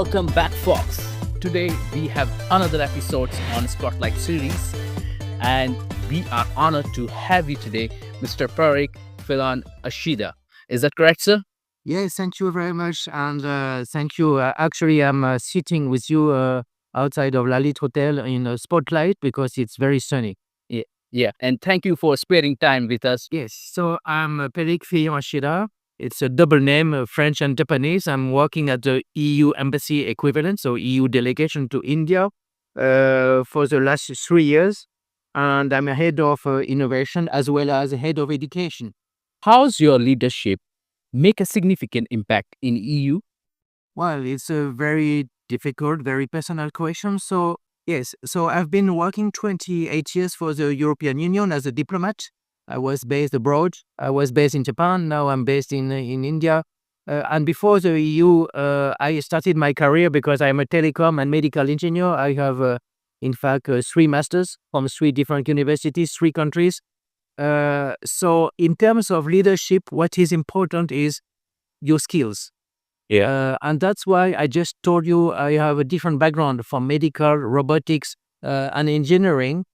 Welcome back, folks. Today we have another episode on Spotlight series, and we are honored to have you today, Mr. Pierick fillon-Ashida. Is that correct, sir? Yes, thank you very much, and thank you. Actually, I'm sitting with you outside of Lalit Hotel in a spotlight because it's very sunny. Yeah, and thank you for sparing time with us. Yes, so I'm Pierick fillon-Ashida. It's a double name, French and Japanese. I'm working at the EU Embassy equivalent, so EU Delegation to India, for the last 3 years, and I'm a head of innovation as well as head of education. How's your leadership make a significant impact in EU? Well, it's a very difficult, very personal question. So, yes, so I've been working 28 years for the European Union as a diplomat. I was based abroad. I was based in Japan. Now I'm based in India. And before the EU, I started my career because I'm a telecom and medical engineer. I have, in fact, 3 masters from 3 different universities, 3 countries. So in terms of leadership, what is important is your skills. And that's why I just told you I have a different background from medical, robotics, and engineering.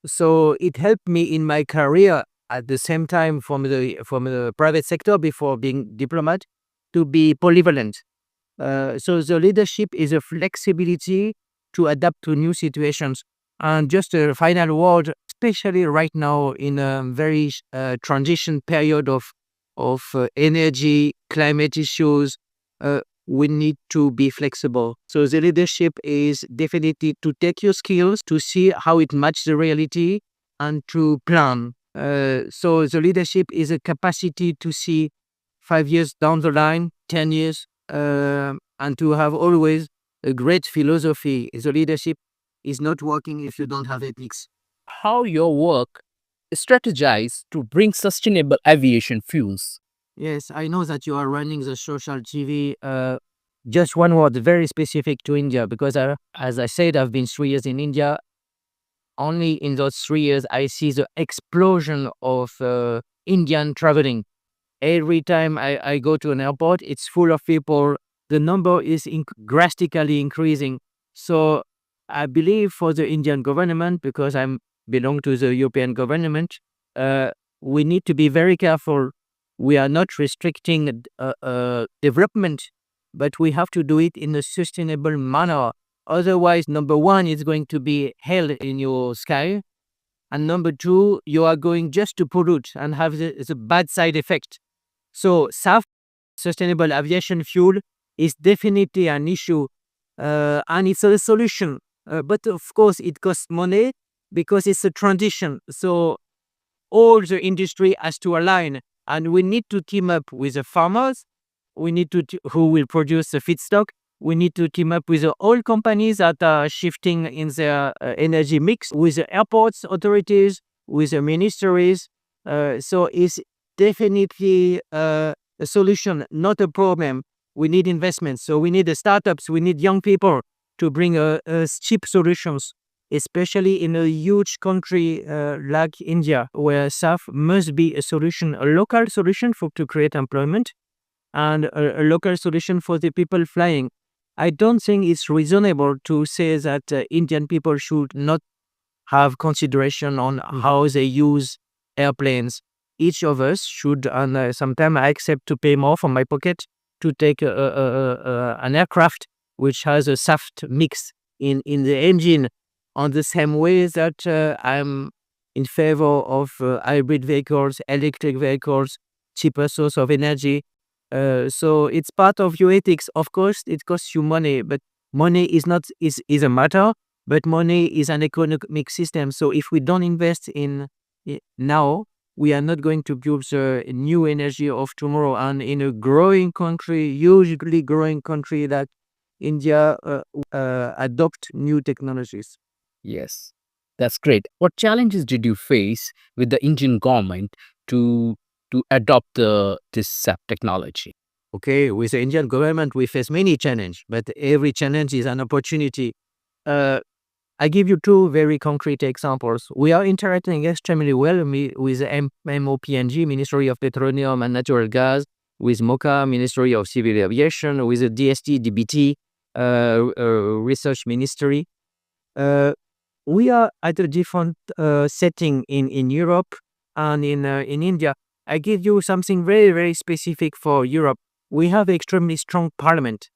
So it helped me in my career at the same time from the private sector before being diplomat to be polyvalent. So the leadership is a flexibility to adapt to new situations. And just a final word, especially right now in a very transition period of energy, climate issues, we need to be flexible. So the leadership is definitely to take your skills, to see how it matches the reality, and to plan. So the leadership is a capacity to see 5 years down the line, 10 years, and to have always a great philosophy. The leadership is not working if you don't have ethics. How your work strategize to bring sustainable aviation fuels? Yes, I know that you are running the social TV. Just one word, very specific to India, because as I said, I've been 3 years in India. Only in those 3 years, I see the explosion of Indian traveling. Every time I go to an airport, it's full of people. The number is drastically increasing. So I believe for the Indian government, because I belong to the European government, we need to be very careful. We are not restricting development, but we have to do it in a sustainable manner. Otherwise, number one, it's going to be hell in your sky. And number 2, you are going just to pollute and have the bad side effect. So SAF, sustainable aviation fuel, is definitely an issue, and it's a solution. But of course, it costs money because it's a transition. So all the industry has to align, and we need to team up with the farmers. We need to who will produce the feedstock. We need to team up with the oil companies that are shifting in their energy mix, with the airports authorities, with the ministries. So it's definitely a solution, not a problem. We need investments. So we need the startups. We need young people to bring cheap solutions, especially in a huge country like India, where SAF must be a solution, a local solution to create employment, and a local solution for the people flying. I don't think it's reasonable to say that Indian people should not have consideration on how they use airplanes. Each of us should, and sometimes I accept to pay more from my pocket to take an aircraft which has a SAF mix in the engine, on the same way that I'm in favor of hybrid vehicles, electric vehicles, cheaper source of energy. So it's part of your ethics. Of course, it costs you money, but money is a matter, but money is an economic system. So if we don't invest in it now, we are not going to build the new energy of tomorrow. And in a growing country, hugely growing country like India, adopt new technologies. Yes, that's great. What challenges did you face with the Indian government to adopt this SAP technology? Okay, with the Indian government, we face many challenges, but every challenge is an opportunity. I give you 2 very concrete examples. We are interacting extremely well with the MOPNG, Ministry of Petroleum and Natural Gas, with MOCA, Ministry of Civil Aviation, with the DST, DBT, research ministry. We are at a different setting in Europe and in India. I give you something very, very specific for Europe. We have extremely strong parliament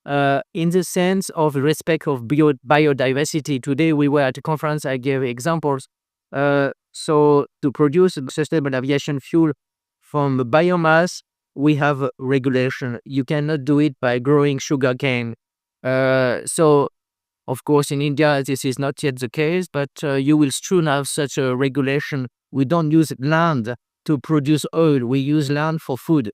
in the sense of respect of biodiversity. Today we were at a conference, I gave examples. So to produce sustainable aviation fuel from biomass, we have a regulation. You cannot do it by growing sugarcane. So of course, in India, this is not yet the case, but you will soon have such a regulation. We don't use land to produce oil. We use land for food.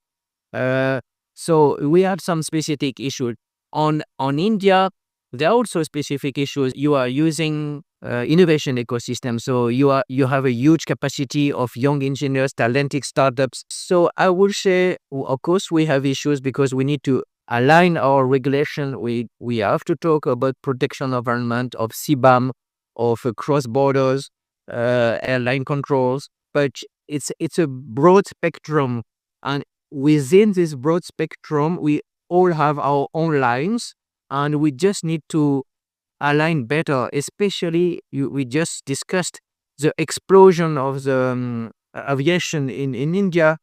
Uh, so we had some specific issues. On India, there are also specific issues. You are using innovation ecosystem. So you have a huge capacity of young engineers, talented startups. So I would say, of course, we have issues because we need to align our regulation. We have to talk about protection environment, of CBAM, of cross borders, airline controls. But it's a broad spectrum, and within this broad spectrum, we all have our own lines, and we just need to align better. Especially, we just discussed the explosion of the aviation in India.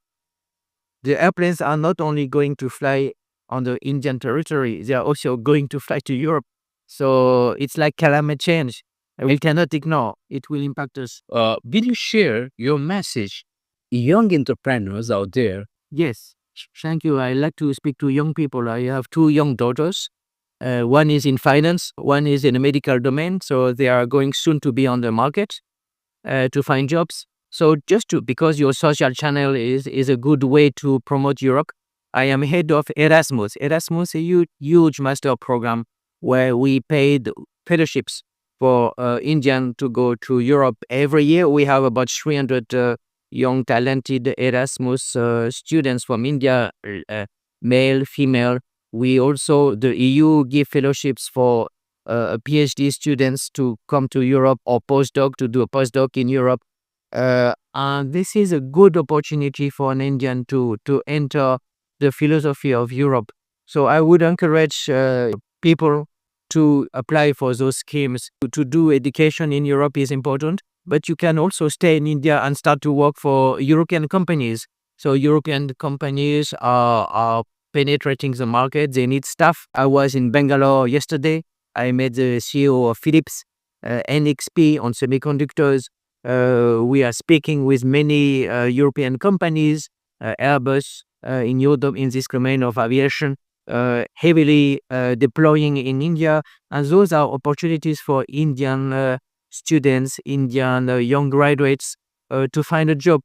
The airplanes are not only going to fly on the Indian territory, they are also going to fly to Europe. So it's like climate change. We cannot ignore. It will impact us. Will you share your message, young entrepreneurs out there? Yes. Thank you. I like to speak to young people. I have two young daughters. One is in finance, one is in the medical domain. So they are going soon to be on the market to find jobs. So because your social channel is a good way to promote Europe, I am head of Erasmus. Erasmus is a huge master program where we paid fellowships for Indian to go to Europe. Every year we have about 300 young talented Erasmus students from India, male, female. We also, the EU give fellowships for PhD students to come to Europe, or postdoc to do a postdoc in Europe. And this is a good opportunity for an Indian to enter the philosophy of Europe. So I would encourage people to apply for those schemes. To do education in Europe is important, but you can also stay in India and start to work for European companies. So European companies are penetrating the market. They need staff. I was in Bangalore yesterday. I met the CEO of Philips, NXP on semiconductors. We are speaking with many European companies, Airbus in Europe in this domain of aviation, heavily deploying in India. And those are opportunities for Indian students, Indian young graduates to find a job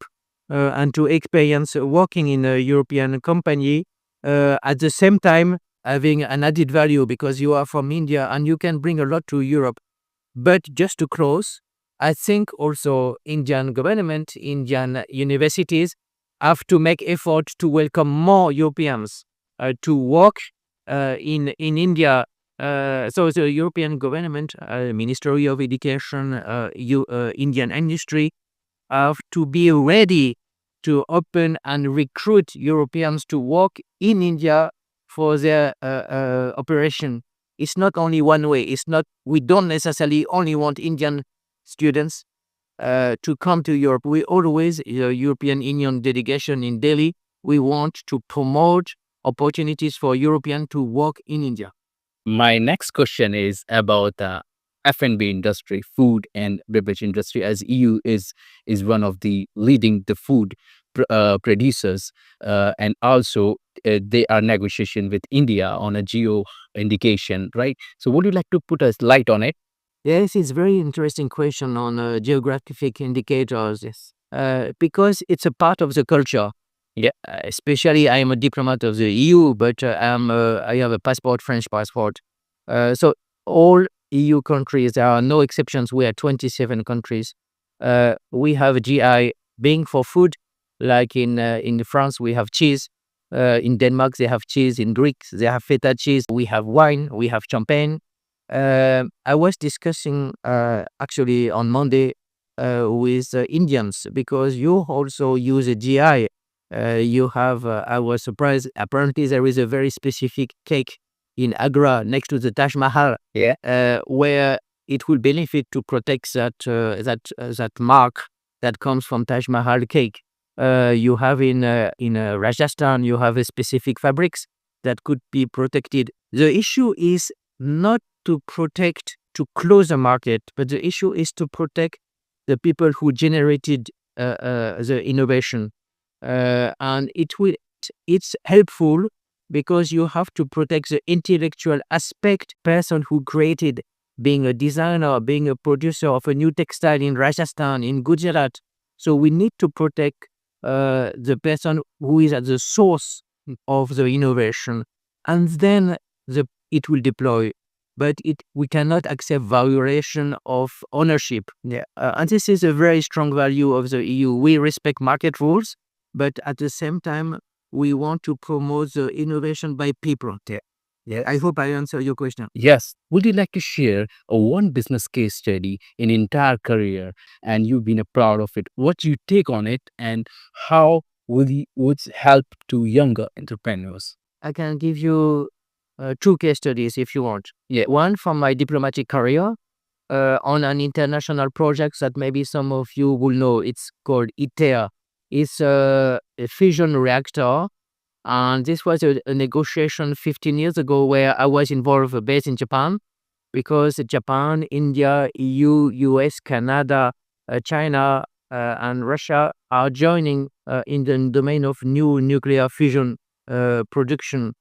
and to experience working in a European company, at the same time having an added value because you are from India and you can bring a lot to Europe. But just to close, I think also Indian government, Indian universities have to make effort to welcome more Europeans to work in India. So the European government, Ministry of Education, Indian industry have to be ready to open and recruit Europeans to work in India for their operation. It's not only one way. We don't necessarily only want Indian students to come to Europe. We always, European Union delegation in Delhi, we want to promote opportunities for Europeans to work in India. My next question is about F&B industry, food and beverage industry, as EU is one of the leading the food producers, and also they are negotiation with India on a geo indication, right? So would you like to put a light on it? Yes, it's a very interesting question on geographic indicators. Yes, because it's a part of the culture. Yeah, especially I am a diplomat of the EU, but I have a passport, French passport. So all EU countries, there are no exceptions. We are 27 countries. We have a GI being for food, like in France we have cheese. In Denmark they have cheese. In Greek they have feta cheese. We have wine. We have champagne. I was discussing actually on Monday with Indians because you also use a GI. You have. I was surprised. Apparently, there is a very specific cake in Agra next to the Taj Mahal, where it will benefit to protect that mark that comes from Taj Mahal cake. You have in Rajasthan, you have a specific fabrics that could be protected. The issue is not to protect, to close the market, but the issue is to protect the people who generated the innovation. And it's helpful because you have to protect the intellectual aspect, person who created, being a designer, being a producer of a new textile in Rajasthan, in Gujarat. So we need to protect the person who is at the source of the innovation, and then it will deploy. But we cannot accept violation of ownership. And this is a very strong value of the EU. We respect market rules, but at the same time, we want to promote the innovation by people. I hope I answer your question. Yes. Would you like to share a one business case study in entire career and you've been proud of it? What you take on it and how would it help to younger entrepreneurs? I can give you 2 case studies if you want. One from my diplomatic career on an international project that maybe some of you will know. It's called ITER. It's a fission reactor. And this was a negotiation 15 years ago where I was involved based in Japan, because Japan, India, EU, US, Canada, China, and Russia are joining in the domain of new nuclear fusion production.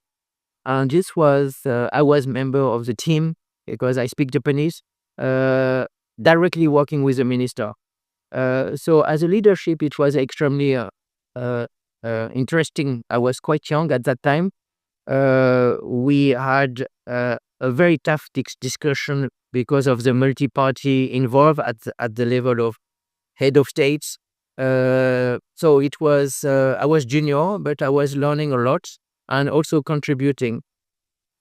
And this was, I was member of the team because I speak Japanese, directly working with the minister. So as a leadership, it was extremely interesting. I was quite young at that time. We had a very tough discussion because of the multi-party involved at the level of head of states. So it was, I was junior, but I was learning a lot and also contributing.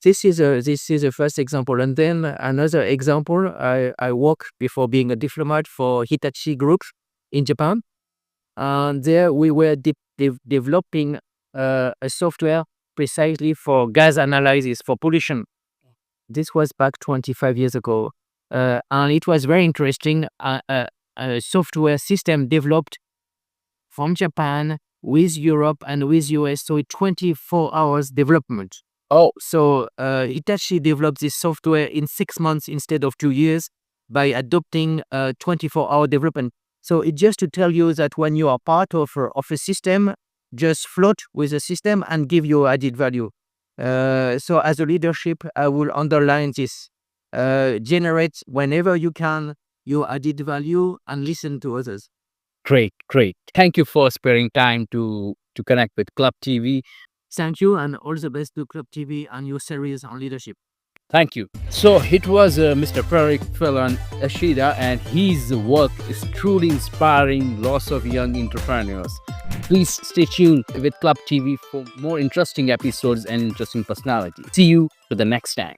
This is a first example. And then another example, I worked before being a diplomat for Hitachi Group in Japan. And there we were developing a software precisely for gas analysis, for pollution. This was back 25 years ago. And it was very interesting. A software system developed from Japan with Europe and with US. So 24 hours development. Oh, So Hitachi developed this software in 6 months instead of 2 years by adopting 24-hour development. So it's just to tell you that when you are part of a system, just float with the system and give your added value. So as a leadership, I will underline this. Generate whenever you can your added value and listen to others. great. Thank you for sparing time to connect with Club TV. Thank you, and all the best to Club TV and your series on leadership. Thank you. So it was Mr. Pierick fillon-Ashida, and his work is truly inspiring lots of young entrepreneurs. Please stay tuned with Club TV for more interesting episodes and interesting personalities. See you to the next time.